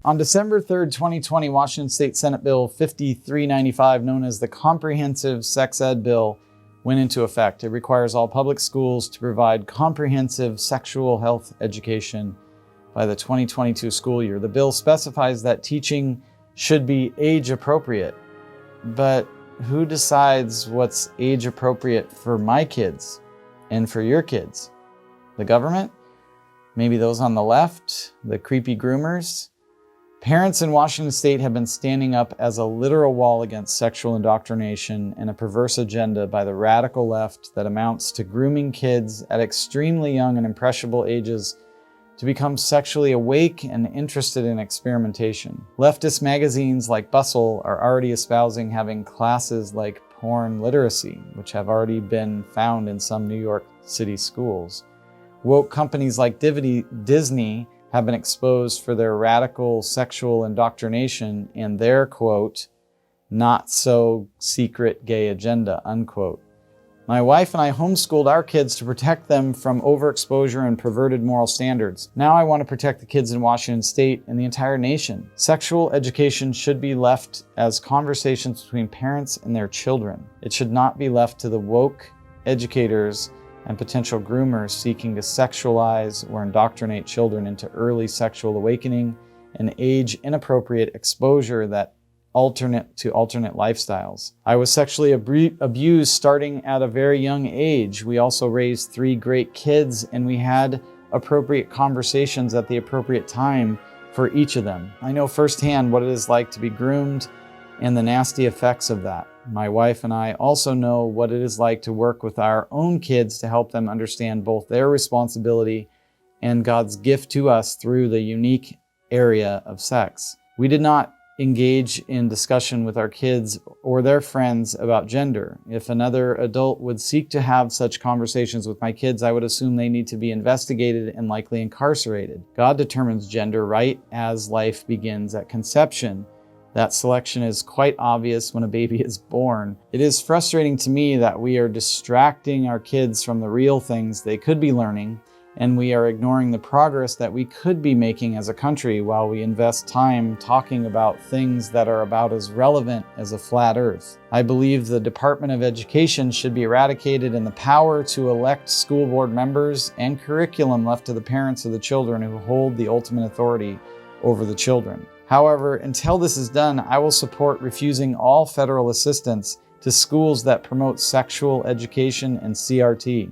On December 3rd, 2020, Washington State Senate Bill 5395, known as the Comprehensive Sex Ed Bill, went into effect. It requires all public schools to provide comprehensive sexual health education by the 2022 school year. The bill specifies that teaching should be age appropriate. But who decides what's age appropriate for my kids and for your kids? The government? Maybe those on the left? The creepy groomers? Parents in Washington State have been standing up as a literal wall against sexual indoctrination and a perverse agenda by the radical left that amounts to grooming kids at extremely young and impressionable ages to become sexually awake and interested in experimentation. Leftist magazines like Bustle are already espousing having classes like porn literacy, which have already been found in some New York City schools. Woke companies like Disney have been exposed for their radical sexual indoctrination and their, quote, not so secret gay agenda, unquote. My wife and I homeschooled our kids to protect them from overexposure and perverted moral standards. Now I want to protect the kids in Washington State and the entire nation. Sexual education should be left as conversations between parents and their children. It should not be left to the woke educators and potential groomers seeking to sexualize or indoctrinate children into early sexual awakening and age-inappropriate exposure that alternate lifestyles. I was sexually abused starting at a very young age. We also raised 3 great kids, and we had appropriate conversations at the appropriate time for each of them. I know firsthand what it is like to be groomed and the nasty effects of that. My wife and I also know what it is like to work with our own kids to help them understand both their responsibility and God's gift to us through the unique area of sex. We did not engage in discussion with our kids or their friends about gender. If another adult would seek to have such conversations with my kids, I would assume they need to be investigated and likely incarcerated. God determines gender right as life begins at conception. That selection is quite obvious when a baby is born. It is frustrating to me that we are distracting our kids from the real things they could be learning, and we are ignoring the progress that we could be making as a country while we invest time talking about things that are about as relevant as a flat earth. I believe the Department of Education should be eradicated and the power to elect school board members and curriculum left to the parents of the children who hold the ultimate authority over the children. However, until this is done, I will support refusing all federal assistance to schools that promote sexual education and CRT.